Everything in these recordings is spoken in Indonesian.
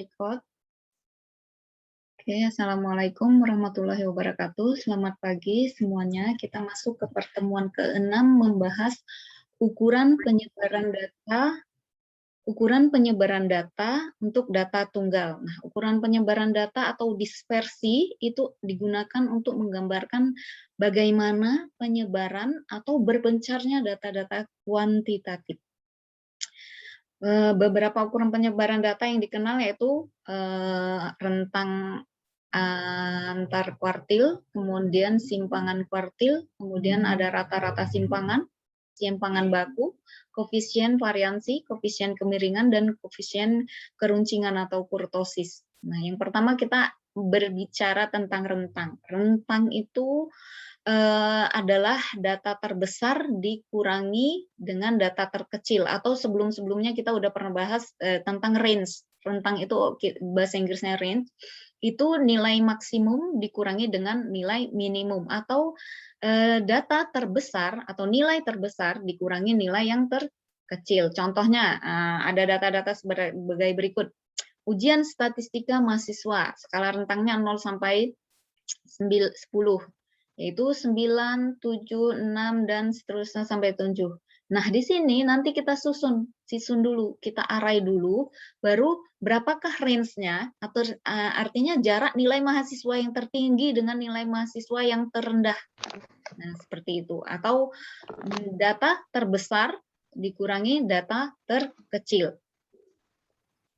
Record. Oke, Assalamualaikum warahmatullahi wabarakatuh. Selamat pagi semuanya. Kita masuk ke pertemuan ke-6 membahas ukuran penyebaran data untuk data tunggal. Nah, ukuran penyebaran data atau dispersi itu digunakan untuk menggambarkan bagaimana penyebaran atau berpencarnya data-data kuantitatif. Beberapa ukuran penyebaran data yang dikenal yaitu rentang antar kuartil, kemudian simpangan kuartil, kemudian ada rata-rata simpangan, simpangan baku, koefisien variansi, koefisien kemiringan, dan koefisien keruncingan atau kurtosis. Nah, yang pertama kita berbicara tentang rentang. Rentang itu adalah data terbesar dikurangi dengan data terkecil, atau sebelum-sebelumnya kita udah pernah bahas tentang range. Rentang itu bahasa Inggrisnya range, itu nilai maksimum dikurangi dengan nilai minimum, atau data terbesar atau nilai terbesar dikurangi nilai yang terkecil. Contohnya ada data-data sebagai berikut. Ujian statistika mahasiswa, skala rentangnya 0 sampai 10, yaitu 9, 7, 6, dan seterusnya sampai 7. Nah, di sini nanti kita susun dulu, kita arai dulu, baru berapakah range-nya, atau artinya jarak nilai mahasiswa yang tertinggi dengan nilai mahasiswa yang terendah. Nah, seperti itu. Atau data terbesar dikurangi data terkecil.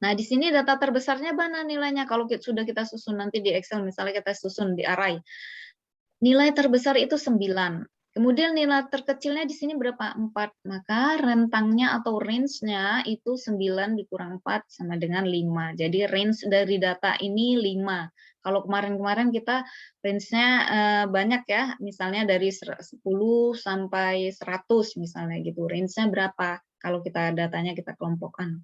Nah, di sini data terbesarnya mana nilainya? Kalau sudah kita susun nanti di Excel, misalnya kita susun di array. Nilai terbesar itu 9. Kemudian nilai terkecilnya di sini berapa? 4. Maka rentangnya atau range-nya itu 9 dikurang 4 sama dengan 5. Jadi range dari data ini 5. Kalau kemarin-kemarin kita range-nya banyak ya, misalnya dari 10 sampai 100 misalnya gitu. Range-nya berapa? Kalau kita datanya kita kelompokkan.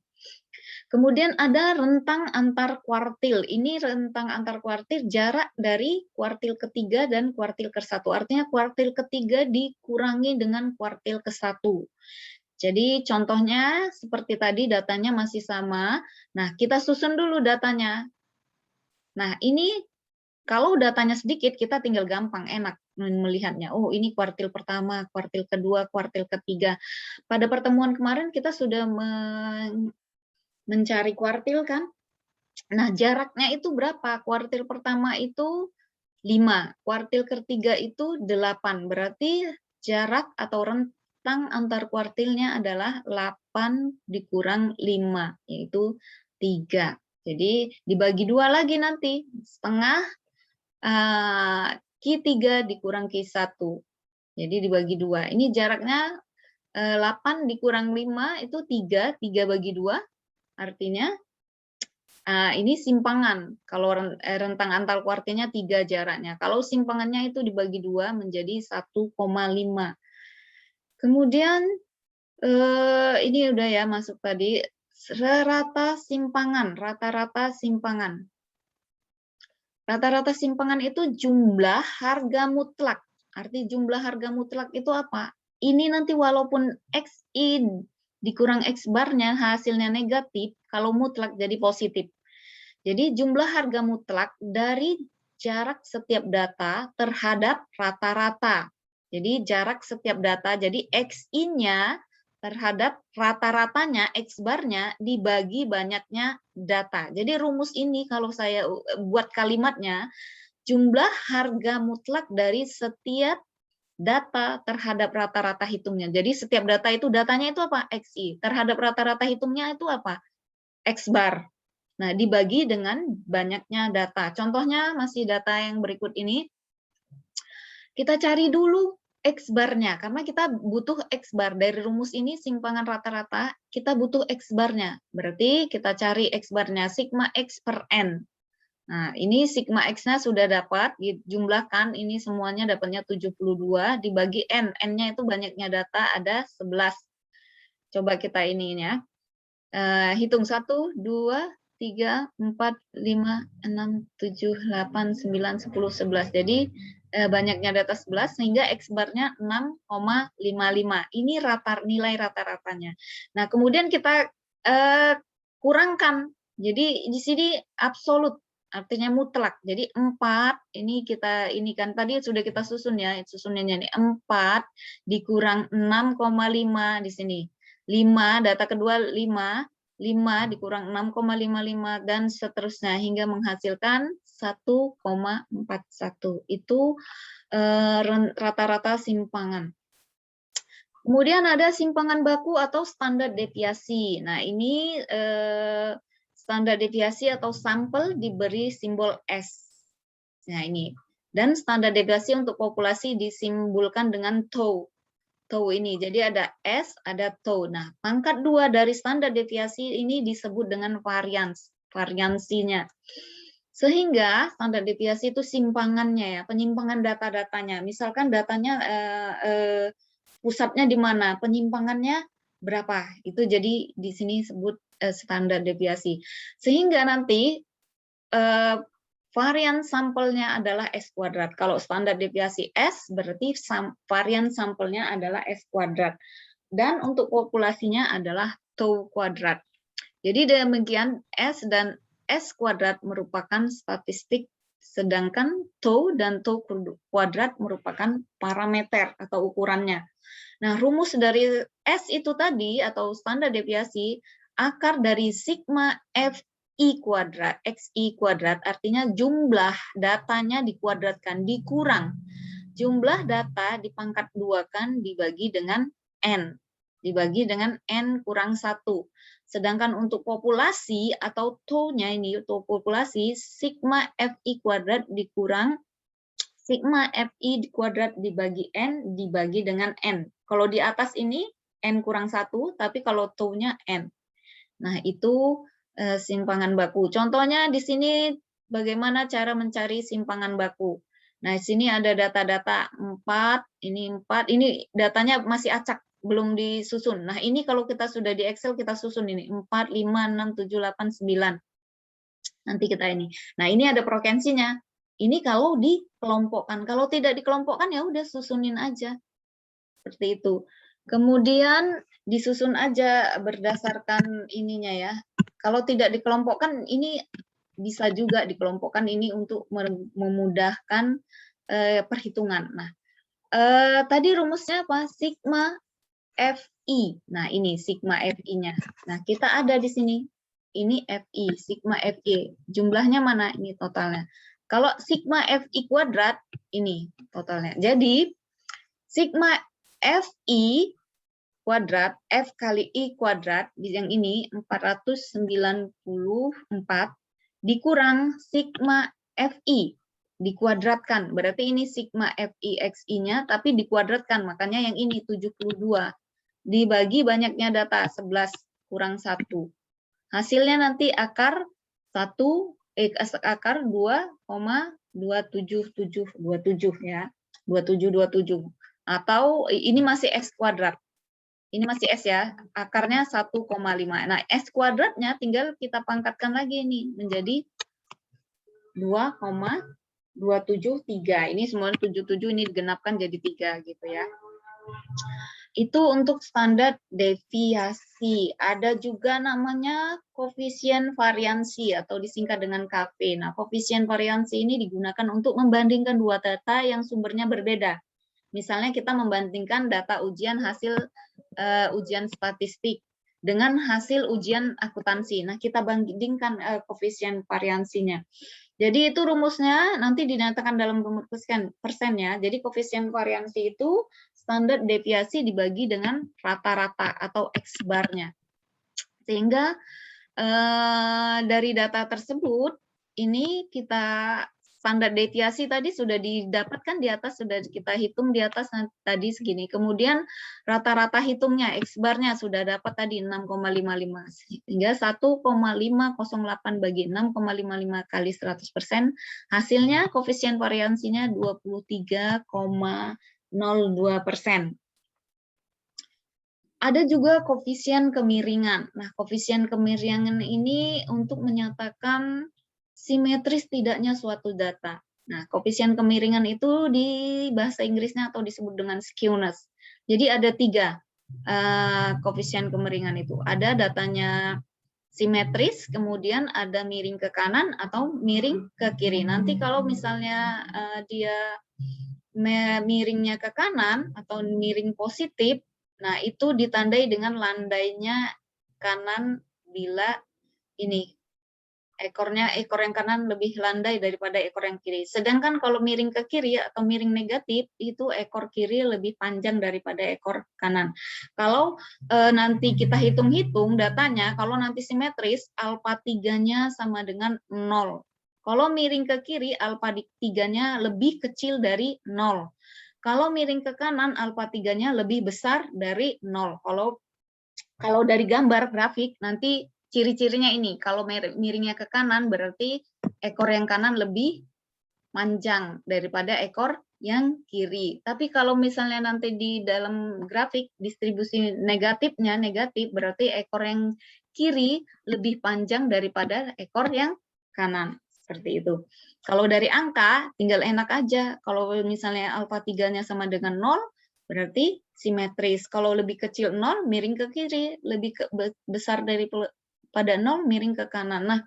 Kemudian ada rentang antar kuartil. Ini rentang antar kuartil jarak dari kuartil ketiga dan kuartil ke-1. Artinya kuartil ketiga dikurangi dengan kuartil ke-1. Jadi contohnya seperti tadi datanya masih sama. Nah, kita susun dulu datanya. Nah, ini kalau datanya sedikit, kita tinggal gampang, enak melihatnya. Oh, ini kuartil pertama, kuartil kedua, kuartil ketiga. Pada pertemuan kemarin kita sudah mencari kuartil kan. Nah, jaraknya itu berapa? Kuartil pertama itu 5, kuartil ketiga itu 8. Berarti jarak atau rentang antar kuartilnya adalah 8 dikurang 5, yaitu 3. Jadi dibagi 2 lagi nanti, setengah Q3 dikurang Q1. Jadi dibagi 2. Ini jaraknya 8 dikurang 5 itu 3, 3 bagi 2. Artinya ini simpangan. Kalau rentang antar kuartilnya 3 jaraknya. Kalau simpangannya itu dibagi 2 menjadi 1,5. Kemudian ini udah ya masuk tadi. Rata simpangan, rata-rata simpangan. Rata-rata simpangan itu jumlah harga mutlak. Arti jumlah harga mutlak itu apa? Ini nanti walaupun XI dikurang X barnya hasilnya negatif, kalau mutlak jadi positif. Jadi jumlah harga mutlak dari jarak setiap data terhadap rata-rata. Jadi jarak setiap data, jadi XI-nya terhadap rata-ratanya, X barnya dibagi banyaknya data. Jadi rumus ini kalau saya buat kalimatnya, jumlah harga mutlak dari setiap data terhadap rata-rata hitungnya. Jadi setiap data itu datanya itu apa? XI. Terhadap rata-rata hitungnya itu apa? X bar. Nah, dibagi dengan banyaknya data. Contohnya masih data yang berikut ini. Kita cari dulu X barnya, karena kita butuh X bar. Dari rumus ini, simpangan rata-rata, kita butuh X barnya. Berarti kita cari X barnya, sigma X per N. Nah, ini sigma X-nya sudah dapat, dijumlahkan, ini semuanya dapatnya 72, dibagi N. N-nya itu banyaknya data, ada 11. Coba kita ini ya. Hitung 1, 2, 3, 4, 5, 6, 7, 8, 9, 10, 11. Jadi banyaknya data 11 sehingga X bar-nya 6,55. Ini nilai rata-ratanya. Nah, kemudian kita kurangkan Jadi di sini absolut, artinya mutlak. Jadi 4, ini kita ini kan tadi sudah kita susun ya, susunannya nih 4 dikurang 6,5 di sini. 5, data kedua 5, 5 dikurang 6,55 dan seterusnya hingga menghasilkan 1,41. Itu rata-rata simpangan. Kemudian ada simpangan baku atau standar deviasi. Nah, ini standar deviasi atau sampel diberi simbol S. Nah, ini. Dan standar deviasi untuk populasi disimbolkan dengan tau. Tau ini. Jadi ada S, ada tau. Nah, pangkat 2 dari standar deviasi ini disebut dengan variansinya. Sehingga standar deviasi itu simpangannya ya, penyimpangan data-datanya. Misalkan datanya pusatnya di mana, penyimpangannya berapa. Itu jadi di sini sebut standar deviasi. Sehingga nanti varian sampelnya adalah S kuadrat. Kalau standar deviasi S, berarti varian sampelnya adalah S kuadrat. Dan untuk populasinya adalah tau kuadrat. Jadi demikian S dan S kuadrat merupakan statistik, sedangkan tau dan tau kuadrat merupakan parameter atau ukurannya. Nah, rumus dari S itu tadi atau standar deviasi, akar dari sigma FI kuadrat, XI kuadrat, artinya jumlah datanya dikuadratkan, dikurang. Jumlah data dipangkat 2-kan dibagi dengan N. Dibagi dengan N kurang 1. Sedangkan untuk populasi atau tau-nya ini, tau populasi, sigma FI kuadrat dikurang sigma FI kuadrat dibagi N dibagi dengan N. Kalau di atas ini N kurang 1, tapi kalau tau-nya N. Nah, itu simpangan baku. Contohnya di sini bagaimana cara mencari simpangan baku. Nah, di sini ada data-data 4, ini datanya masih acak, belum disusun. Nah, ini kalau kita sudah di Excel, kita susun ini, 4, 5, 6, 7, 8, 9. Nanti kita ini. Nah, ini ada prokensinya. Ini kalau dikelompokkan. Kalau tidak dikelompokkan, ya udah susunin aja. Seperti itu. Kemudian disusun aja berdasarkan ininya ya. Kalau tidak dikelompokkan, ini bisa juga dikelompokkan ini untuk memudahkan perhitungan. Nah, tadi rumusnya apa? Sigma FI. Nah, ini sigma FI-nya. Nah, kita ada di sini. Ini FI, sigma FI. Jumlahnya mana? Ini totalnya. Kalau sigma FI kuadrat, ini totalnya. Jadi, sigma FI kuadrat, F kali I kuadrat, yang ini 494, dikurang sigma FI, dikuadratkan. Berarti ini sigma FI XI-nya, tapi dikuadratkan. Makanya yang ini 72. Dibagi banyaknya data, 11 kurang 1. Hasilnya nanti akar 2,27727 ya. 2727. Atau ini masih X kuadrat. Ini masih S ya, akarnya 1,5. Nah, S kuadratnya tinggal kita pangkatkan lagi nih menjadi 2,273. Ini semua 77 ini digenapkan jadi 3 gitu ya. Itu untuk standar deviasi. Ada juga namanya koefisien variansi atau disingkat dengan KV. Nah, koefisien variansi ini digunakan untuk membandingkan dua data yang sumbernya berbeda. Misalnya kita membandingkan data ujian hasil ujian statistik dengan hasil ujian akuntansi. Nah, kita bandingkan koefisien variansinya. Jadi itu rumusnya nanti dinyatakan dalam rumus persen ya. Jadi koefisien variansi itu standar deviasi dibagi dengan rata-rata atau X-bar-nya. Sehingga dari data tersebut, ini kita standar deviasi tadi sudah didapatkan di atas, sudah kita hitung di atas tadi segini. Kemudian rata-rata hitungnya, X-bar-nya sudah dapat tadi 6,55. Sehingga 1,508 bagi 6,55 kali 100%, hasilnya koefisien variansinya 23,02%. Ada juga koefisien kemiringan. Nah, koefisien kemiringan ini untuk menyatakan simetris tidaknya suatu data. Nah, koefisien kemiringan itu di bahasa Inggrisnya atau disebut dengan skewness. Jadi ada 3 koefisien kemiringan itu. Ada datanya simetris, kemudian ada miring ke kanan atau miring ke kiri. Nanti kalau misalnya dia miringnya ke kanan atau miring positif, nah itu ditandai dengan landainya kanan bila ini ekor yang kanan lebih landai daripada ekor yang kiri. Sedangkan kalau miring ke kiri atau miring negatif, itu ekor kiri lebih panjang daripada ekor kanan. Kalau nanti kita hitung-hitung datanya, kalau nanti simetris, alfa 3-nya sama dengan 0. Kalau miring ke kiri, alfa 3-nya lebih kecil dari 0. Kalau miring ke kanan, alfa 3-nya lebih besar dari 0. Kalau dari gambar grafik, nanti ciri-cirinya ini, kalau miringnya ke kanan berarti ekor yang kanan lebih panjang daripada ekor yang kiri. Tapi kalau misalnya nanti di dalam grafik distribusi negatifnya negatif, berarti ekor yang kiri lebih panjang daripada ekor yang kanan. Seperti itu. Kalau dari angka, tinggal enak aja. Kalau misalnya alfa 3-nya sama dengan 0, berarti simetris. Kalau lebih kecil 0, miring ke kiri. Lebih besar daripada 0, miring ke kanan. Nah,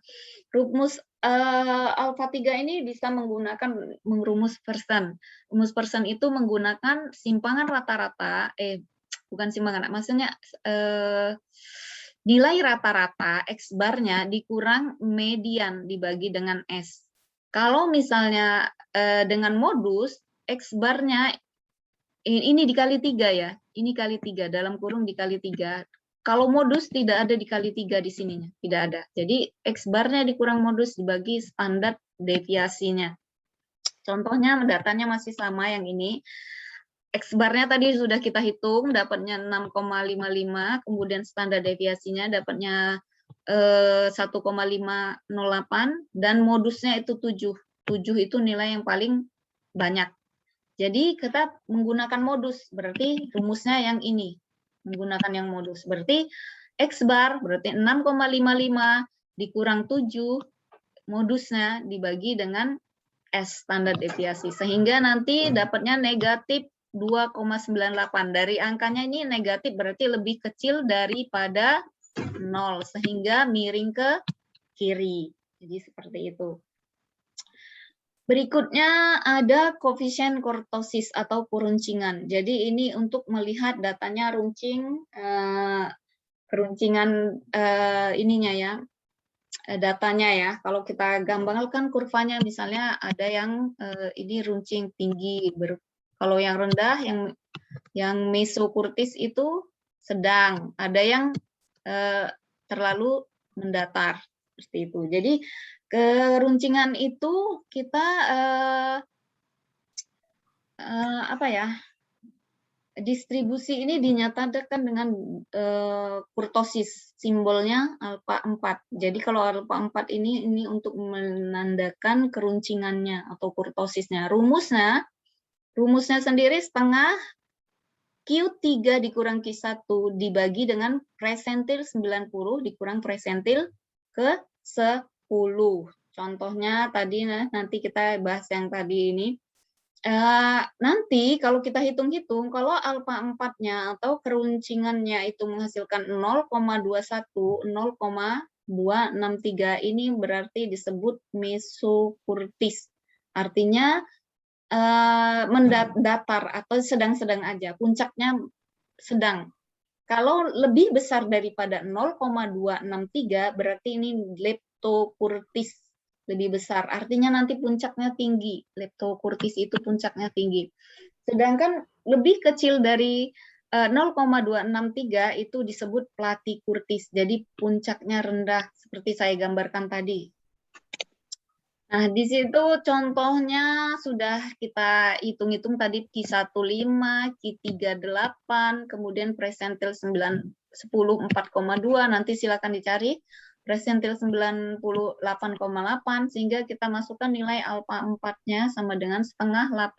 rumus alfa 3 ini bisa menggunakan rumus Pearson. Rumus Pearson itu menggunakan simpangan rata-rata, bukan simpangan, maksudnya nilai rata-rata X barnya dikurang median dibagi dengan S. Kalau misalnya dengan modus, X barnya ini dikali 3 ya, ini kali 3, dalam kurung dikali 3. Kalau modus tidak ada dikali 3 di sininya, tidak ada. Jadi X barnya dikurang modus dibagi standar deviasinya. Contohnya datanya masih sama yang ini. X barnya tadi sudah kita hitung, dapatnya 6,55, kemudian standar deviasinya dapatnya 1,508, dan modusnya itu 7. 7 itu nilai yang paling banyak. Jadi kita menggunakan modus, berarti rumusnya yang ini. Menggunakan yang modus. Berarti X bar berarti 6,55 dikurang 7, modusnya dibagi dengan S, standar deviasi. Sehingga nanti dapatnya negatif 2,98. Dari angkanya ini negatif berarti lebih kecil daripada 0. Sehingga miring ke kiri. Jadi seperti itu. Berikutnya ada koefisien kurtosis atau keruncingan. Jadi ini untuk melihat datanya runcing, keruncingan ininya ya, datanya ya. Kalau kita gambarkan kurvanya, misalnya ada yang ini runcing tinggi, kalau yang rendah, yang mesokurtis itu sedang, ada yang terlalu mendatar seperti itu. Jadi keruncingan itu kita apa ya? Distribusi ini dinyatakan dengan kurtosis, simbolnya alfa 4. Jadi kalau alfa 4 ini untuk menandakan keruncingannya atau kurtosisnya. Rumusnya sendiri setengah Q3 dikurang Q1 dibagi dengan presentil 90 dikurang presentil ke 10. Contohnya tadi nanti kita bahas yang tadi ini. Nanti kalau kita hitung-hitung, kalau alfa 4-nya atau keruncingannya itu menghasilkan 0,21, 0,263, ini berarti disebut mesokurtis. Artinya mendatar atau sedang-sedang aja, puncaknya sedang. Kalau lebih besar daripada 0,263 berarti ini leptokurtis, lebih besar. Artinya nanti puncaknya tinggi. Leptokurtis itu puncaknya tinggi. Sedangkan lebih kecil dari 0,263 itu disebut platikurtis. Jadi puncaknya rendah seperti saya gambarkan tadi. Nah, di situ contohnya sudah kita hitung-hitung tadi Q15, Q38, kemudian presentil 10 4,2, nanti silakan dicari presentil 98,8, sehingga kita masukkan nilai alfa 4-nya sama dengan setengah 8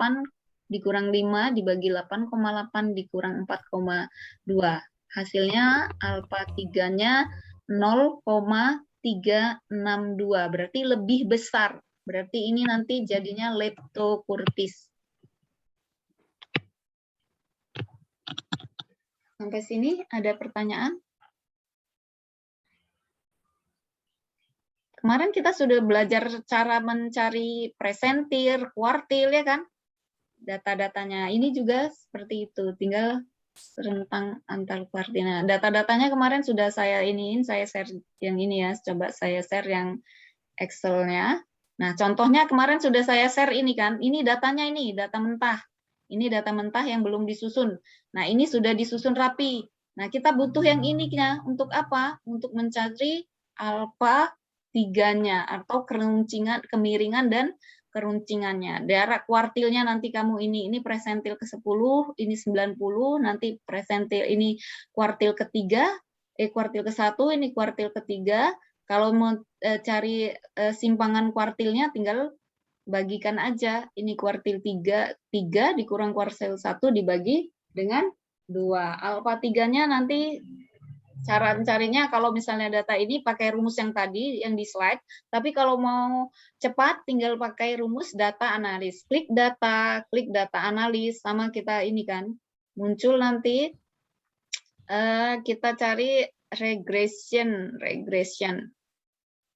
dikurang 5 dibagi 8,8 dikurang 4,2. Hasilnya alfa 3-nya 0,362, berarti lebih besar. Berarti ini nanti jadinya leptokurtis. Sampai sini ada pertanyaan? kemarin kita sudah belajar cara mencari presentir, kuartil ya kan? Data-datanya ini juga seperti itu, tinggal rentang antar kuartil. Nah, data-datanya kemarin sudah saya saya share yang ini ya, coba saya share yang Excel-nya. Nah, contohnya kemarin sudah saya share ini kan, ini datanya ini, data mentah. Ini data mentah yang belum disusun. Nah, ini sudah disusun rapi. Nah, kita butuh yang ini ya, untuk apa? Untuk mencari alfa 3-nya atau kemiringan dan keruncingannya. Daerah kuartilnya nanti kamu ini presentil ke-10, ini 90, nanti presentil ini kuartil ketiga, kuartil ke-1, ini kuartil ketiga. Kalau mau cari simpangan kuartilnya tinggal bagikan aja. Ini kuartil 3 dikurang kuartil 1 dibagi dengan 2. Alfa 3-nya nanti cara mencarinya kalau misalnya data ini pakai rumus yang tadi yang di slide, tapi kalau mau cepat tinggal pakai rumus data analis. Klik data analis, sama kita ini kan muncul nanti kita cari regression.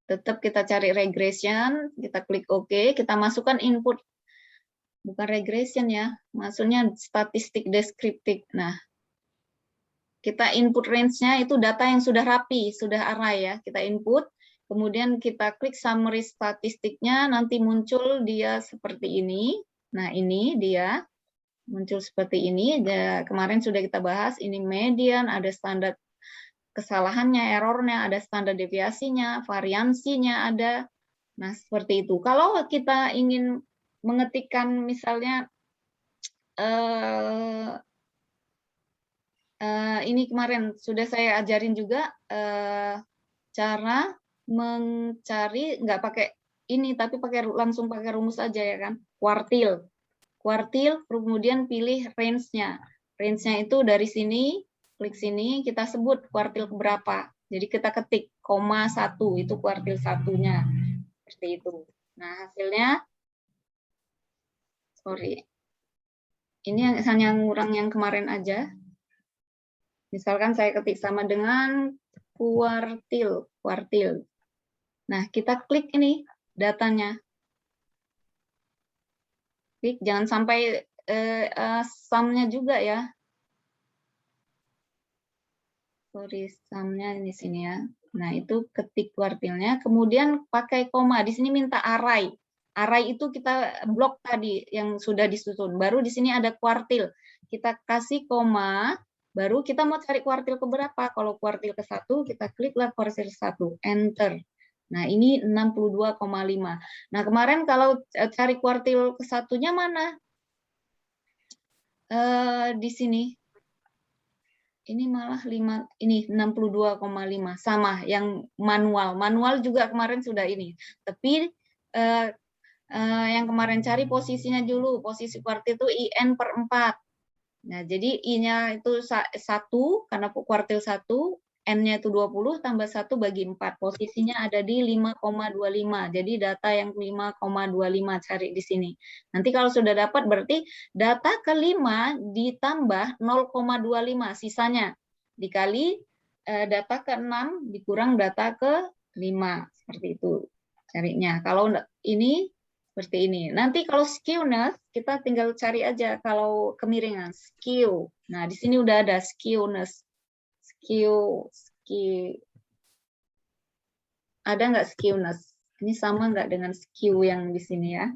Tetap kita cari regression, kita klik OK, kita masukkan input, bukan regression ya, maksudnya statistik deskriptif. Nah, kita input range-nya itu data yang sudah rapi, sudah array ya, kita input, kemudian kita klik summary statistiknya, nanti muncul dia seperti ini. Nah, ini dia muncul seperti ini. Kemarin sudah kita bahas, ini median, ada standar kesalahannya, errornya, ada standar deviasinya, variansinya ada. Nah, seperti itu. Kalau kita ingin mengetikkan misalnya ini kemarin sudah saya ajarin juga cara mencari nggak pakai ini, tapi langsung pakai rumus aja ya kan. Kuartil, kemudian pilih range-nya. Range-nya itu dari sini, klik sini, kita sebut kuartil berapa. Jadi kita ketik, 1, itu kuartil 1-nya. Seperti itu. Nah, hasilnya, sorry. Ini yang hanya ngurang yang kemarin aja. Misalkan saya ketik sama dengan kuartil. Nah, kita klik ini datanya. Klik, jangan sampai sum-nya juga ya. Sorry, sum-nya di sini ya. Nah, itu ketik kuartilnya, kemudian pakai koma. Di sini minta array. Array itu kita blok tadi yang sudah disusun. Baru di sini ada kuartil. Kita kasih koma, baru kita mau cari kuartil keberapa. Kalau kuartil ke-1, kita kliklah kuartil 1, enter. Nah, ini 62,5. Nah, kemarin kalau cari kuartil ke-1-nya mana? Di sini. Ini malah 62,5, sama yang manual juga kemarin sudah ini, tapi yang kemarin cari posisinya dulu, posisi kuartil itu IN per 4. Nah, jadi I-nya itu 1 karena kuartil 1, N-nya itu 20 tambah 1 bagi 4. Posisinya ada di 5,25. Jadi data yang 5,25 cari di sini. Nanti kalau sudah dapat berarti data ke-5 ditambah 0,25 sisanya. Dikali data ke-6 dikurang data ke-5. Seperti itu carinya. Kalau ini seperti ini. Nanti kalau skewness, kita tinggal cari aja kalau kemiringan, skew. Nah, di sini udah ada skewness. Skew. Ada nggak skewness? Ini sama nggak dengan skew yang di sini ya?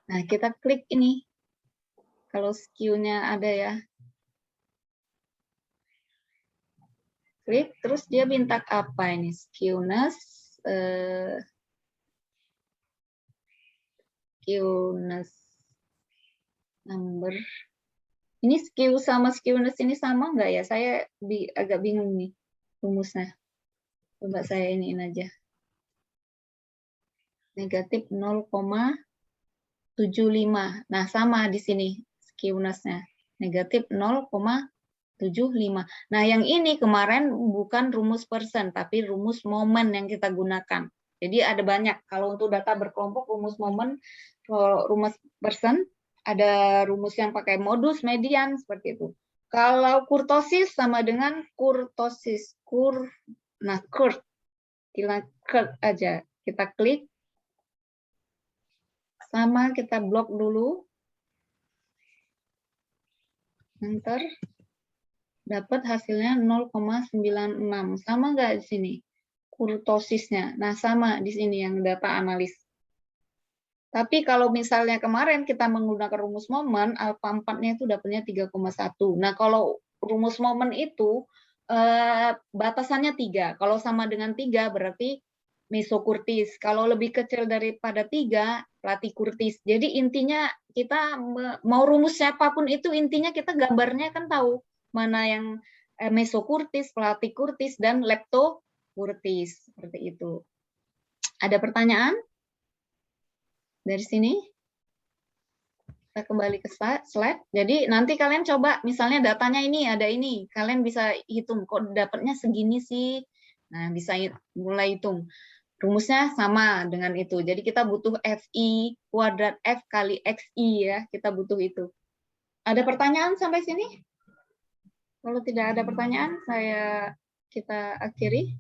Nah, kita klik ini. Kalau skew-nya ada ya. Klik, terus dia minta apa ini? Skewness. Skewness number. Ini skew sama skewness ini sama nggak ya? Saya agak bingung nih rumusnya. Coba saya iniin aja. Negatif 0,75. Nah, sama di sini skewness-nya. Negatif 0,75. Nah, yang ini kemarin bukan rumus persen, tapi rumus momen yang kita gunakan. Jadi ada banyak. Kalau untuk data berkelompok, rumus momen, rumus persen, ada rumus yang pakai modus, median, seperti itu. Kalau kurtosis sama dengan kurtosis. Nah, Kita klik aja, kita klik, sama kita blok dulu, enter, dapat hasilnya 0,96. Sama nggak di sini? Kurtosisnya. Nah, sama di sini yang data analis. Tapi kalau misalnya kemarin kita menggunakan rumus momen, alfa 4-nya itu dapatnya 3,1. Nah, kalau rumus momen itu batasannya 3. Kalau sama dengan 3 berarti mesokurtis. Kalau lebih kecil daripada 3, platikurtis. Jadi intinya kita mau rumus siapapun itu intinya kita gambarnya kan tahu mana yang mesokurtis, platikurtis, dan leptokurtis. Seperti itu. Ada pertanyaan? Dari sini kita kembali ke slide. Jadi nanti kalian coba misalnya datanya ini ada ini, kalian bisa hitung kok dapatnya segini sih. Nah, bisa mulai hitung. Rumusnya sama dengan itu. Jadi kita butuh FI kuadrat F kali XI ya, kita butuh itu. Ada pertanyaan sampai sini? Kalau tidak ada pertanyaan, kita akhiri.